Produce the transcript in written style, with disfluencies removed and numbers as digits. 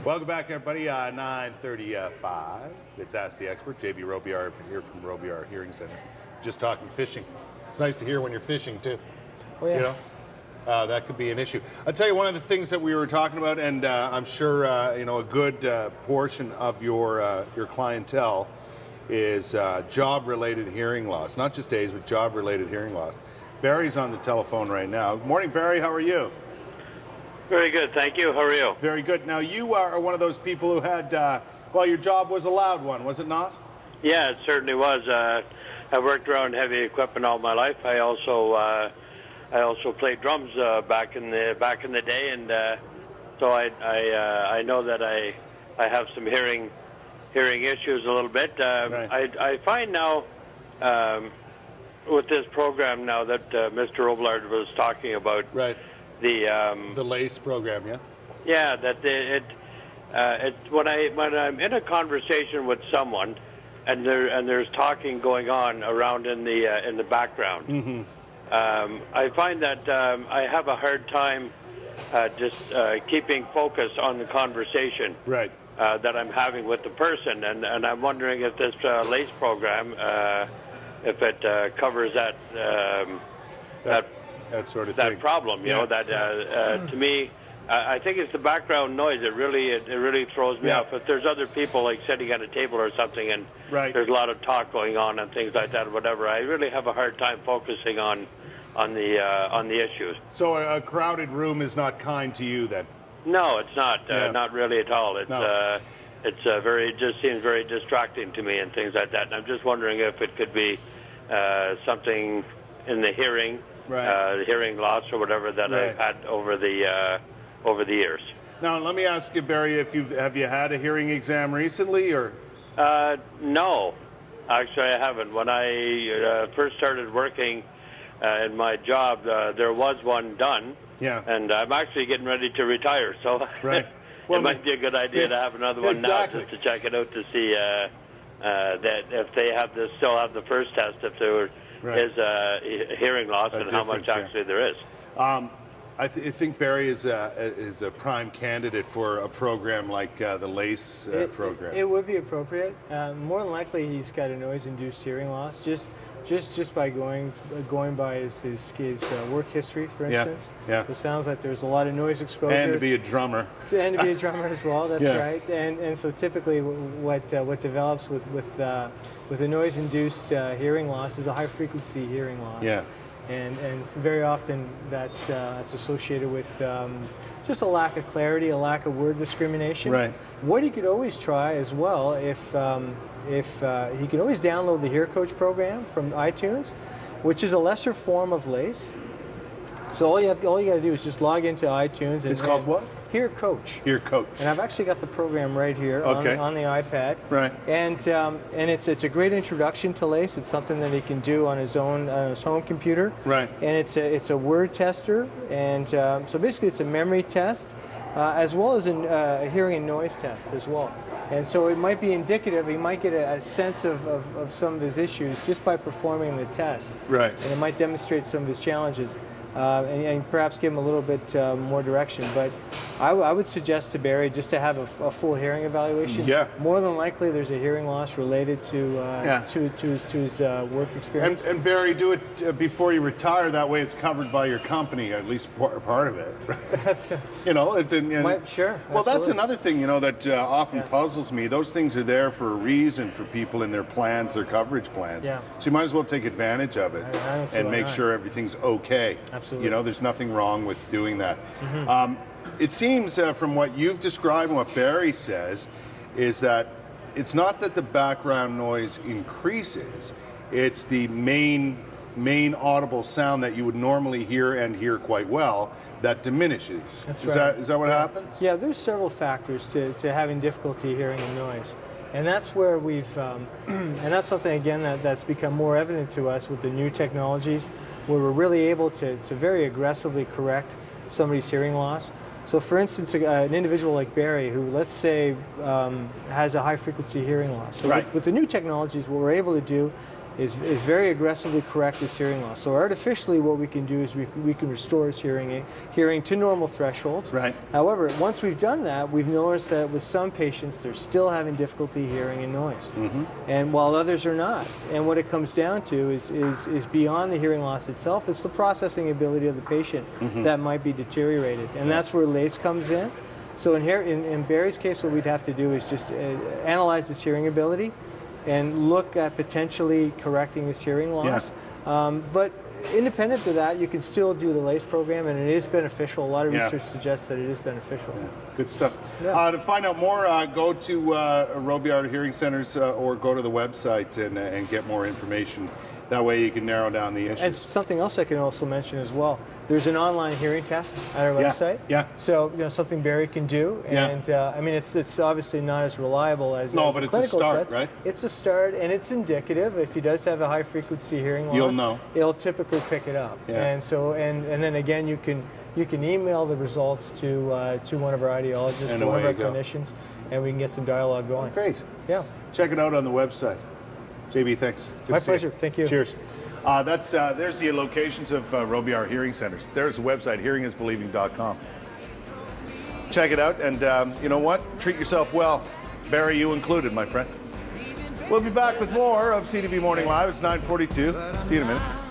Welcome back, everybody. 9:35. It's Ask the Expert. JB Robillard here from Robillard Hearing Center. Just talking fishing. It's nice to hear when you're fishing too. Oh yeah. You know, that could be an issue. I'll tell you one of the things that we were talking about, and I'm sure you know a good portion of your clientele is job-related hearing loss. Not just days, but job-related hearing loss. Barry's on the telephone right now. Good morning, Barry. How are you? Very good, thank you. How are you? Very good. Now, you are one of those people who had, well, your job was a loud one, was it not? Yeah, it certainly was. I worked around heavy equipment all my life. I also played drums back in the day, and so I know that I have some hearing issues a little bit. Right. I find now with this program now that Mr. Robillard was talking about. Right. The LACE program, yeah. Yeah, that when I'm in a conversation with someone, and there's talking going on around in the background, mm-hmm. I find that I have a hard time just keeping focus on the conversation. Right. That I'm having with the person, and I'm wondering if this LACE program, if it covers that sort of thing. That problem, you know, that to me, I think it's the background noise. It really throws me off. If there's other people like sitting at a table or something, and there's a lot of talk going on and things like that, or whatever, I really have a hard time focusing on the issues. So a crowded room is not kind to you, then? No, it's not. Not really at all. It's it just seems very distracting to me and things like that. And I'm just wondering if it could be something in the hearing. Right. The hearing loss or whatever that I've had over the years. Now, let me ask you, Barry, have you had a hearing exam recently, or? No, actually, I haven't. When I first started working in my job, there was one done. Yeah. And I'm actually getting ready to retire, so right. Well, it might be a good idea to have another one now, just to check it out to see that if they still have the first test, if there were. Right. Is hearing loss and how much actually there is. I think Barry is a prime candidate for a program like the LACE program. It would be appropriate. More than likely, he's got a noise-induced hearing loss. Just by going by his work history, for instance. Yeah. It sounds like there's a lot of noise exposure. And to be a drummer. And to be a drummer as well. That's right. And so typically, what develops with a noise-induced hearing loss is a high-frequency hearing loss. Yeah. And very often that's associated with just a lack of clarity, a lack of word discrimination. Right. What he could always try as well, if he can always download the Hear Coach program from iTunes, which is a lesser form of LACE. So all you got to do is just log into iTunes. It's called what? Hear Coach. Hear Coach. And I've actually got the program right here on the iPad. Right. And it's a great introduction to LACE. It's something that he can do on his own on his home computer. Right. And it's a word tester, and so basically it's a memory test, as well as a hearing and noise test as well. And so it might be indicative. He might get a sense of some of his issues just by performing the test. Right. And it might demonstrate some of his challenges. And perhaps give him a little bit more direction. But I would suggest to Barry just to have a full hearing evaluation. Yeah. More than likely, there's a hearing loss related to his work experience. And Barry, do it before you retire. That way, it's covered by your company, at least part of it. That's it's in. Sure. Well, that's another thing that often puzzles me. Those things are there for a reason for people in their plans, their coverage plans. Yeah. So you might as well take advantage of it and make sure everything's okay. Absolutely. There's nothing wrong with doing that. Mm-hmm. It seems from what you've described and what Barry says is that it's not that the background noise increases, it's the main audible sound that you would normally hear and hear quite well that diminishes. That's right. Is that what happens? Yeah, there's several factors to having difficulty hearing the noise. And that's where we've, and that's something again that's become more evident to us with the new technologies, where we're really able to very aggressively correct somebody's hearing loss. So for instance, an individual like Barry, who let's say has a high frequency hearing loss. So with the new technologies, what we're able to do is very aggressively correct his hearing loss. So artificially what we can do is we can restore his hearing to normal thresholds. Right. However, once we've done that, we've noticed that with some patients they're still having difficulty hearing in noise, and while others are not. And what it comes down to is beyond the hearing loss itself, it's the processing ability of the patient that might be deteriorated, and that's where LACE comes in. So in Barry's case, what we'd have to do is just analyze his hearing ability and look at potentially correcting his hearing loss. But independent of that, you can still do the LACE program, and it is beneficial. A lot of research suggests that it is beneficial. Good stuff. To find out more, go to Robillard Hearing Centers or go to the website and get more information. That way you can narrow down the issues. And something else I can also mention as well. There's an online hearing test at our website. So something Barry can do, and I mean it's obviously not as reliable as but it's a start, test. Right? It's a start, and it's indicative. If he does have a high frequency hearing loss, you'll know. It'll typically pick it up. And so and then again you can email the results to one of our audiologists, to one of our clinicians, and we can get some dialogue going. Great. Yeah. Check it out on the website. JB, thanks. Good My pleasure. Thank you. Cheers. There's the locations of Robillard Hearing Centers. There's the website, hearingisbelieving.com. Check it out, and you know what? Treat yourself well. Barry, you included, my friend. We'll be back with more of CTV Morning Live. It's 9:42. See you in a minute.